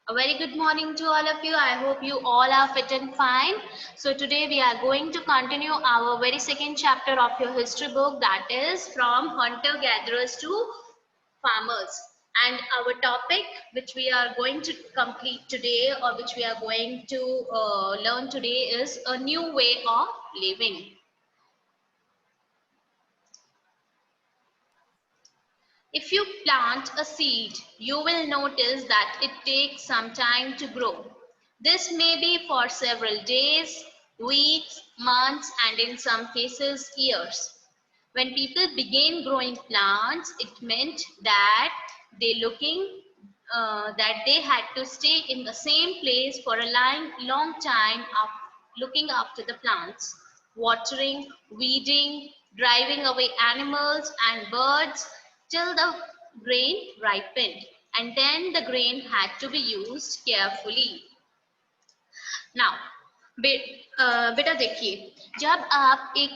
A very good morning to all of you. I hope you all are fit and fine. So today we are going to continue our very second chapter of your history book, that is from hunter gatherers to farmers. And our topic which we are going to complete today, or which we are going to learn today, is a new way of living. If you plant a seed, you will notice that it takes some time to grow. This may be for several days, weeks, months, and in some cases, years. When people began growing plants, it meant that they had to stay in the same place for a long time, looking after the plants, watering, weeding, driving away animals and birds till the grain ripened, and then the grain had to be used carefully. Now बेटा देखिए, जब आप एक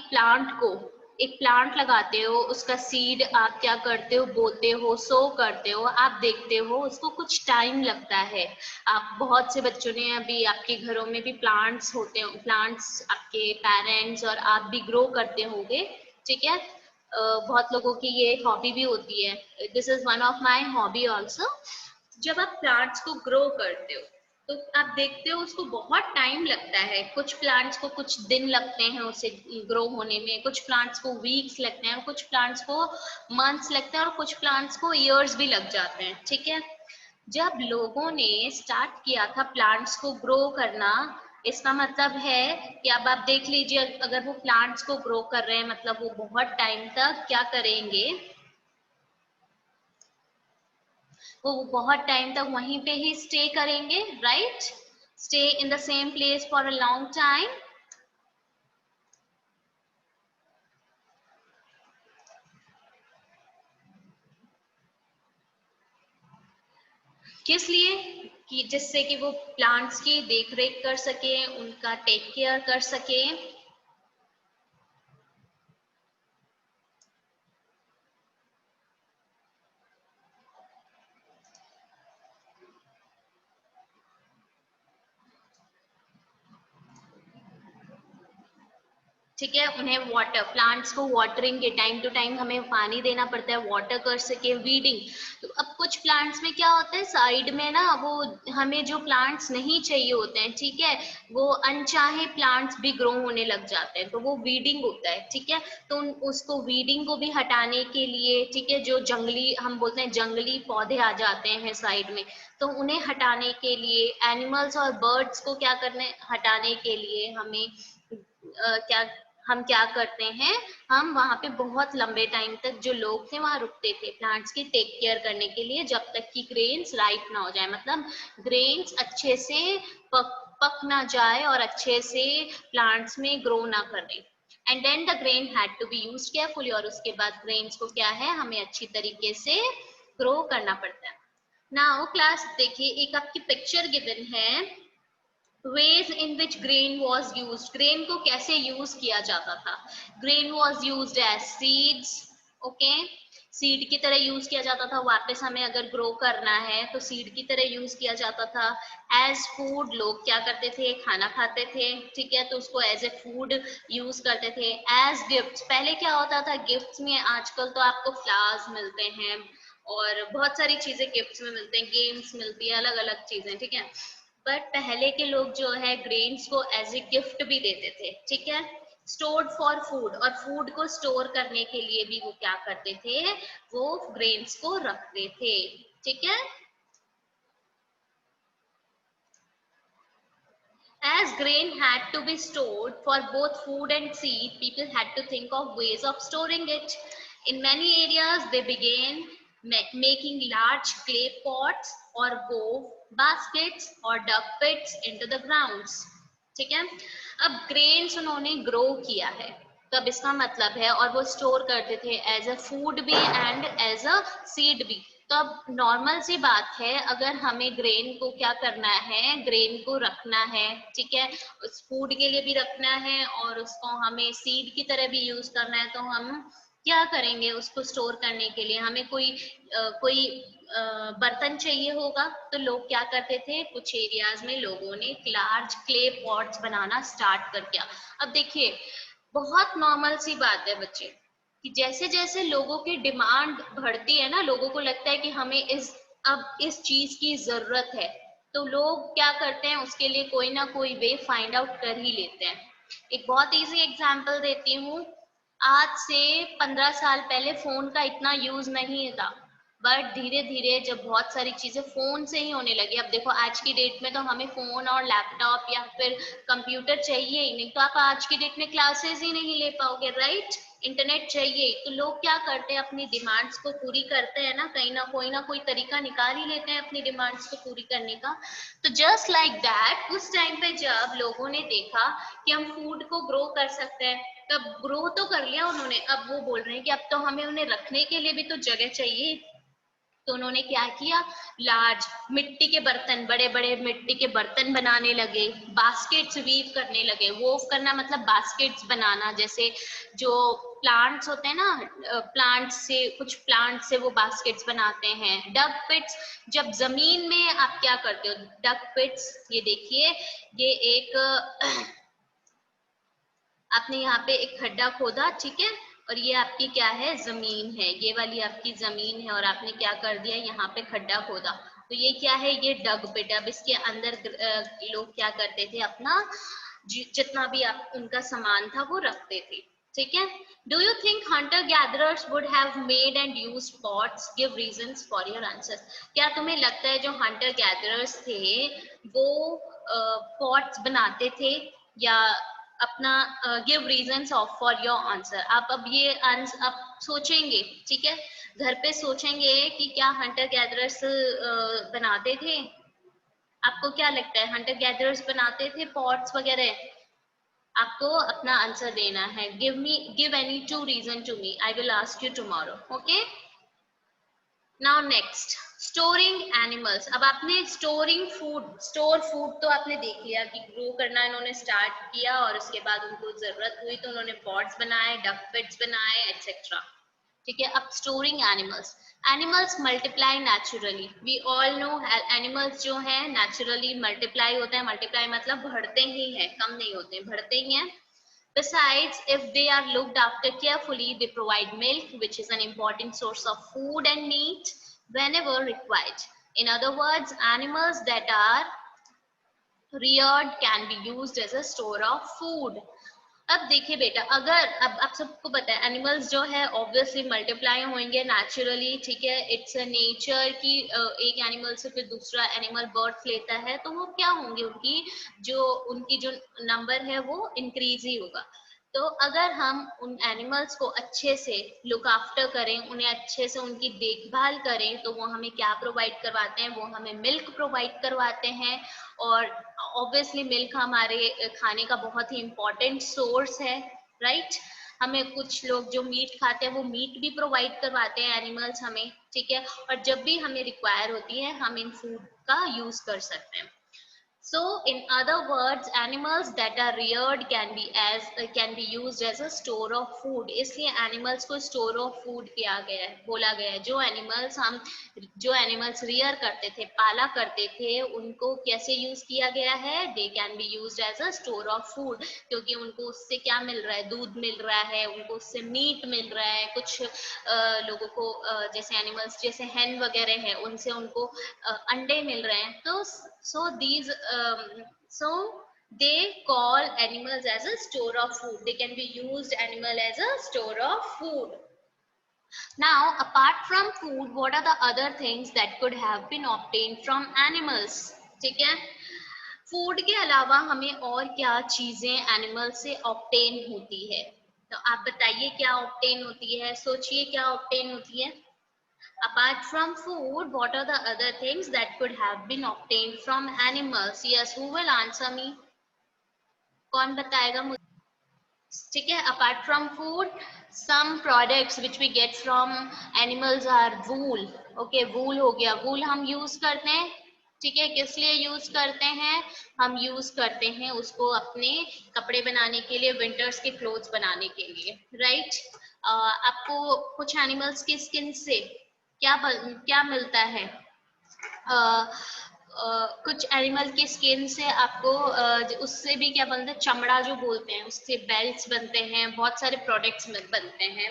plant लगाते हो, उसका seed आप क्या करते हो, बोते हो, सो करते हो, आप देखते हो उसको कुछ टाइम लगता है। आप बहुत से बच्चों ने अभी आपके घरों में भी प्लांट्स होते हो, प्लांट्स आपके पेरेंट्स और आप भी ग्रो करते होंगे, ठीक है। बहुत लोगों की ये हॉबी भी होती है। This is one of my hobby also. जब आप प्लांट्स को ग्रो करते हो तो आप देखते हो उसको बहुत टाइम लगता है। कुछ प्लांट्स को कुछ दिन लगते हैं उसे ग्रो होने में, कुछ प्लांट्स को वीक्स लगते हैं, कुछ प्लांट्स को मंथ्स लगते हैं, और कुछ प्लांट्स को ईयर्स भी लग जाते हैं, ठीक है। जब लोगों ने स्टार्ट किया था प्लांट्स को ग्रो करना, इसका मतलब है कि अब आप देख लीजिए, अगर वो प्लांट्स को ग्रो कर रहे हैं मतलब वो बहुत टाइम तक क्या करेंगे, वो बहुत टाइम तक वहीं पे ही स्टे करेंगे, right. Stay in the same place for a long time. किस लिए? कि जिससे कि वो प्लांट्स की देख रेख कर सके, उनका टेक केयर कर सके। ठीक है, उन्हें वाटर, प्लांट्स को वाटरिंग के टाइम टू टाइम हमें पानी देना पड़ता है, वाटर कर सके, वीडिंग। तो अब कुछ प्लांट्स में क्या होता है, साइड में ना वो हमें जो प्लांट्स नहीं चाहिए होते हैं, ठीक है, वो अनचाहे प्लांट्स भी ग्रो होने लग जाते हैं, तो वो वीडिंग होता है, ठीक है। तो उसको वीडिंग को भी हटाने के लिए, ठीक है, जो जंगली हम बोलते हैं जंगली पौधे आ जाते हैं साइड में, तो उन्हें हटाने के लिए, एनिमल्स और बर्ड्स को क्या करने, हटाने के लिए हमें क्या, हम क्या करते हैं, हम वहां पे बहुत लंबे टाइम तक जो लोग थे वहां रुकते थे प्लांट्स की टेक केयर करने के लिए, जब तक कि ग्रेन्स राइप ना हो जाए, मतलब ग्रेन्स अच्छे से पक ना जाए और अच्छे से प्लांट्स में ग्रो ना करे। And then the grain had to be used carefully, और उसके बाद ग्रेन्स को क्या है, हमें अच्छी तरीके से ग्रो करना पड़ता है। नाउ क्लास देखिए, एक आपकी पिक्चर गिवन है, ways in which grain was used, grain को कैसे यूज किया जाता था। grain was used as seeds, okay, seed की तरह यूज किया जाता था। वापस हमें अगर ग्रो करना है तो सीड की तरह यूज किया जाता था। एज फूड, लोग क्या करते थे, खाना खाते थे, ठीक है, तो उसको एज ए फूड यूज करते थे। एज गिफ्ट, पहले क्या होता था गिफ्ट्स में, आजकल तो आपको फ्लावर्स मिलते हैं और बहुत सारी चीजें गिफ्ट्स में मिलते हैं, गेम्स मिलती है, अलग अलग चीजें, ठीक है। बट पहले के लोग जो है ग्रेन्स को एज ए गिफ्ट भी देते थे, ठीक है। स्टोर्ड फॉर फूड, और फूड को स्टोर करने के लिए भी वो क्या करते थे, वो ग्रेन्स को रखते थे, ठीक है। As grain had to be stored for both food and seed, people had to think of ways of storing it. In many areas, they began making large clay pots or wove baskets or dug pits into the grounds. ठीक है, अब grains उन्होंने grow किया है, तब इसका मतलब है, और वो स्टोर करते थे एज अ फूड भी एंड एज अ सीड भी। तो अब नॉर्मल सी बात है, अगर हमें ग्रेन को क्या करना है, ग्रेन को रखना है, ठीक है, उस फूड के लिए भी रखना है और उसको हमें सीड की तरह भी यूज करना है, तो हम क्या करेंगे उसको स्टोर करने के लिए? हमें कोई बर्तन चाहिए होगा, तो लोग क्या करते थे, कुछ एरियाज में लोगों ने लार्ज क्ले पॉट्स बनाना स्टार्ट कर दिया। अब देखिए, बहुत नॉर्मल सी बात है बच्चे, कि जैसे जैसे लोगों की डिमांड बढ़ती है ना, लोगों को लगता है कि हमें अब इस चीज की जरूरत है, तो लोग क्या करते हैं, उसके लिए कोई ना कोई वे फाइंड आउट कर ही लेते हैं। एक बहुत इजी एग्जांपल देती हूँ। आज से 15 साल पहले फोन का इतना यूज नहीं था, बट धीरे धीरे जब बहुत सारी चीजें फोन से ही होने लगी, अब देखो आज की डेट में तो हमें फोन और लैपटॉप या फिर कंप्यूटर चाहिए ही नहीं, तो आप आज की डेट में क्लासेस ही नहीं ले पाओगे, राइट? इंटरनेट चाहिए, तो लोग क्या करते हैं, अपनी डिमांड्स को पूरी करते हैं ना, कहीं ना कोई तरीका निकाल ही लेते हैं अपनी डिमांड्स को पूरी करने का। तो जस्ट लाइक दैट, उस टाइम पे जब लोगों ने देखा कि हम फूड को ग्रो कर सकते हैं, तब ग्रो तो कर लिया उन्होंने, अब वो बोल रहे हैं कि अब तो हमें उन्हें रखने के लिए भी तो जगह चाहिए। तो उन्होंने क्या किया, लार्ज मिट्टी के बर्तन, बड़े बड़े मिट्टी के बर्तन बनाने लगे, बास्केट्स वीव करने लगे। वोव करना मतलब बास्केट्स बनाना, जैसे जो प्लांट्स होते हैं ना, कुछ प्लांट से वो बास्केट्स बनाते हैं। डग पिट्स, जब जमीन में आप क्या करते हो, डग पिट्स, ये देखिए, ये एक आपने यहाँ पे एक खड्डा खोदा, ठीक है, और ये आपकी क्या है, जमीन है, ये वाली आपकी जमीन है, और आपने क्या कर दिया, यहाँ पे खड्डा खोदा, तो ये क्या है, ये डग पिट। अब इसके अंदर लोग क्या करते थे, अपना जितना भी आप उनका सामान था वो रखते थे, ठीक है। Do you think Hunter gatherers would have made and used pots? Give reasons for your answer. क्या तुम्हें लगता है जो हंटर गैदरर्स थे वो पॉट्स बनाते थे, या अपना give reasons of for your answer. आप अब ये आप सोचेंगे, ठीक है, घर पे सोचेंगे कि क्या हंटर गैदरर्स बनाते थे। आपको क्या लगता है, हंटर गैदरर्स बनाते थे पॉट्स वगैरह? आपको अपना आंसर देना है। Give any two reason to me, I will ask you tomorrow, okay. Now next, storing animals. अब आपने स्टोर फूड तो आपने देख लिया कि ग्रो करना इन्होंने स्टार्ट किया, और उसके बाद उनको जरूरत हुई तो उन्होंने पॉट्स बनाए, डक पिट्स बनाए, एटसेट्रा, ठीक है। अब storing animals, animals multiply naturally, we all know animals जो है नेचुरली मल्टीप्लाई होते हैं, मल्टीप्लाई मतलब बढ़ते ही हैं, कम नहीं होते, बढ़ते ही हैं। Besides, if they are looked after carefully, they provide milk, which is an important source of food and meat whenever required. In other words, animals that are reared can be used as a store of food. अब देखिए बेटा, अगर अब आप सबको पता है animals जो है ऑब्वियसली मल्टीप्लाई होंगे नेचुरली, ठीक है, इट्स अ नेचर की एक एनिमल से फिर दूसरा एनिमल बर्थ लेता है, तो वो क्या होंगे, उनकी जो नंबर है वो इंक्रीज ही होगा। तो अगर हम उन एनिमल्स को अच्छे से लुक आफ्टर करें, उन्हें अच्छे से उनकी देखभाल करें, तो वो हमें क्या प्रोवाइड करवाते हैं, वो हमें मिल्क प्रोवाइड करवाते हैं। और ऑब्वियसली मिल्क हमारे खाने का बहुत ही इम्पोर्टेंट सोर्स है, राइट। हमें कुछ लोग जो मीट खाते हैं वो मीट भी प्रोवाइड करवाते हैं एनिमल्स हमें, ठीक है। और जब भी हमें रिक्वायर होती है हम इन फूड का यूज कर सकते हैं। So, in other words, animals that are reared can be used as a store of food. इसलिए animals को store of food किया गया है, बोला गया है। जो animals rear करते थे, पाला करते थे, उनको कैसे use किया गया है? They can be used as a store of food, क्योंकि उनको उससे क्या मिल रहा है, दूध मिल रहा है, उनको उससे मीट मिल रहा है। कुछ लोगों को जैसे एनिमल्स जैसे hen वगैरह है, उनसे उनको अंडे मिल रहे हैं। तो so they call animals as a store of food. They can be used animal as a store of food. Now, apart from food, what are the other things that could have been obtained from animals? ठीक है, food के अलावा हमें और क्या चीजें animal से obtain होती है? तो आप बताइए क्या ऑब्टेन होती है, सोचिए क्या ऑब्टेन होती है। Apart from food, what are the other things that could have been obtained from animals? Yes, who will answer me? कौन बताएगा मुझे? ठीक है, apart from food, some products which we get from animals are wool. Okay, wool हो गया, wool हम use करते हैं ठीक है, किस लिए यूज करते हैं? हम यूज करते हैं उसको अपने कपड़े बनाने के लिए, विंटर्स के क्लोथ्स बनाने के लिए, राइट। आपको कुछ एनिमल्स की स्किन से क्या मिलता है? कुछ एनिमल की स्किन से आपको उससे भी क्या बनता है, चमड़ा जो बोलते हैं, उससे बेल्ट्स बनते हैं, बहुत सारे प्रोडक्ट्स बनते हैं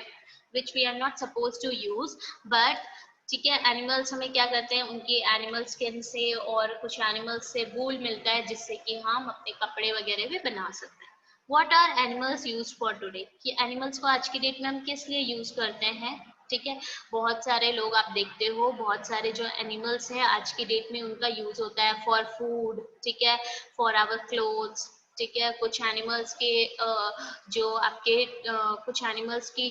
which we are not suppose to use, but ठीक है, एनिमल्स हमें क्या करते हैं, उनकी एनिमल स्किन से और कुछ एनिमल्स से वूल मिलता है जिससे कि हम अपने कपड़े वगैरह भी बना सकते हैं। What are animals use for today, कि एनिमल्स को आज की डेट में हम किस लिए यूज करते हैं? ठीक है, बहुत सारे लोग आप देखते हो, बहुत सारे जो एनिमल्स हैं आज की डेट में उनका यूज होता है फॉर फूड, ठीक है, फॉर आवर क्लोथ्स, ठीक है। कुछ एनिमल्स के जो आपके कुछ एनिमल्स की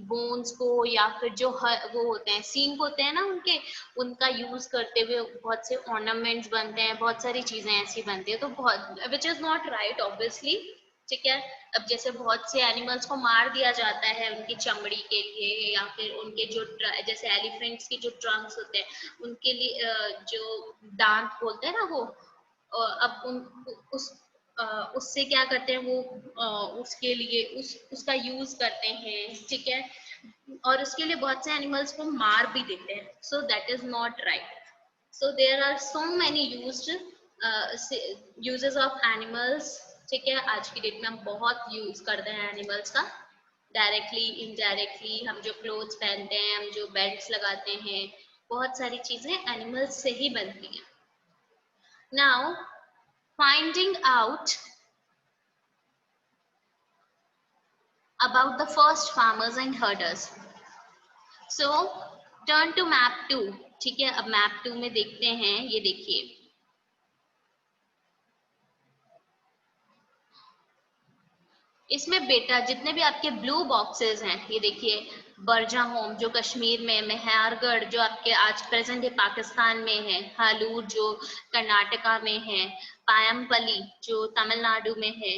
बोन्स को या फिर जो वो होते हैं सींग होते हैं ना उनके, उनका यूज करते हुए बहुत से ऑर्नामेंट्स बनते हैं, बहुत सारी चीजें ऐसी बनती है, तो बहुत which is not right obviously, ठीक है। अब जैसे बहुत से एनिमल्स को मार दिया जाता है उनकी चमड़ी के लिए, या फिर उनके जो जैसे एलिफेंट्स की जो ट्रंक्स होते हैं उनके लिए जो दांत बोलते हैं ना वो, अब उस उससे क्या करते हैं वो, उसके लिए उसका यूज करते हैं, ठीक है। और उसके लिए बहुत से एनिमल्स को मार भी देते हैं, so that is not right. So there are so many uses of animals, ठीक है। आज की डेट में हम बहुत यूज करते हैं एनिमल्स का, डायरेक्टली इनडायरेक्टली। हम जो क्लोथ्स पहनते हैं, हम जो बेल्ट्स लगाते हैं, बहुत सारी चीजें एनिमल्स से ही बनती हैं। Now finding out about the first farmers and herders. So turn to map 2, ठीक है। अब मैप 2 में देखते हैं, ये देखिए, इसमें बेटा जितने भी आपके ब्लू बॉक्सेस हैं, ये देखिए, बरजा होम जो कश्मीर में, मेहरगढ़ जो आपके आज प्रेजेंट है पाकिस्तान में है, हालूर जो कर्नाटका में है, पायमपल्ली जो तमिलनाडु में है,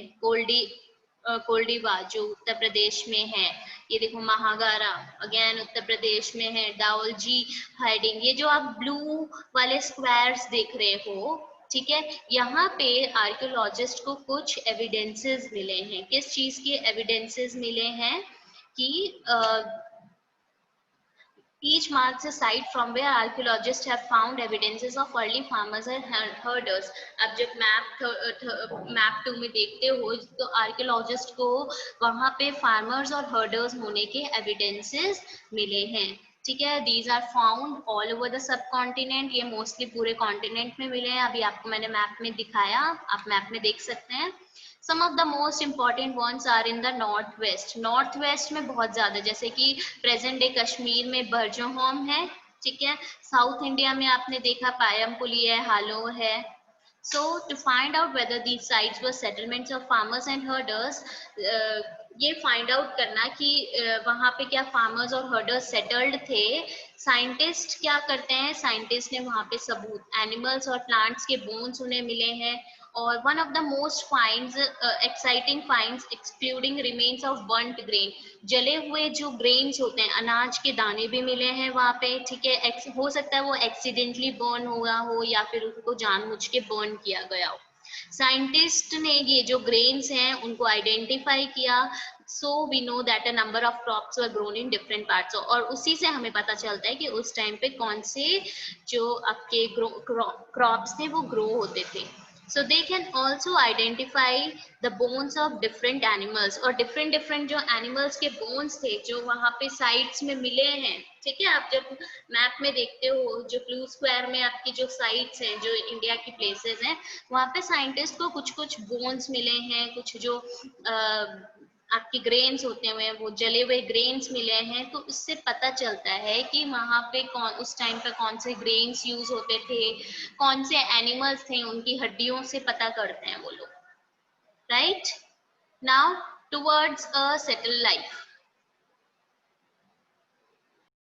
कोल्डीवा जो उत्तर प्रदेश में है, ये देखो महागारा अगेन उत्तर प्रदेश में है, डाउलजी हाइडिंग, ये जो आप ब्लू वाले स्क्वायर्स देख रहे हो, ठीक है। यहाँ पे आर्कियोलॉजिस्ट को कुछ एविडेंसेस मिले हैं, किस चीज के एविडेंसेस मिले हैं कि each marks a site from where archaeologists have found evidences of early farmers and herders. अब जब मैप 2 में देखते हो तो आर्कियोलॉजिस्ट को वहां पे फार्मर्स और हर्डर्स होने के एविडेंसेस मिले हैं, ठीक है। These are found all over the subcontinent, ये मोस्टली पूरे कॉन्टिनेंट में मिले हैं, अभी आपको मैंने मैप में दिखाया, आप मैप में देख सकते हैं। Some of the most important ones are in the north west, north west में बहुत ज्यादा, जैसे कि प्रेजेंट डे कश्मीर में बर्जोहोम है, ठीक है। साउथ इंडिया में आपने देखा पायमपुली है, हालो है। So to find out whether these sites were settlements of farmers and herders, ये फाइंड आउट करना कि वहां पे क्या फार्मर्स और हर्डर्स सेटल्ड थे, साइंटिस्ट क्या करते हैं, साइंटिस्ट ने वहां पे सबूत एनिमल्स और प्लांट्स के बोन्स उन्हें मिले हैं, और one of the most finds exciting finds excluding remains of burnt grain, जले हुए जो ग्रेन्स होते हैं, अनाज के दाने भी मिले हैं वहां पे, ठीक है। हो सकता है वो एक्सीडेंटली बर्न हुआ हो या फिर उनको जानबूझ के बर्न किया गया हो। साइंटिस्ट ने ये जो ग्रेन्स हैं उनको आइडेंटिफाई किया, so we know that a number of crops were grown in different parts, और उसी से हमें पता चलता है कि उस टाइम पे कौन से जो आपके क्रॉप्स थे वो ग्रो होते थे। So they can also identify the bones of different animals, और different different जो animals के bones थे जो वहां पे sites में मिले हैं, ठीक है। आप जब मैप में देखते हो जो ब्लू स्क्वायर में आपकी जो साइट्स हैं, जो इंडिया की प्लेसेस हैं, वहां पे साइंटिस्ट को कुछ कुछ बोन्स मिले हैं, कुछ जो आपके ग्रेन्स होते हुए वो जले हुए ग्रेन्स मिले हैं, तो इससे पता चलता है कि वहां पे कौन उस टाइम पे कौन से ग्रेन्स यूज होते थे, कौन से एनिमल्स थे, उनकी हड्डियों से पता करते हैं वो लोग, right. Now towards a settle life,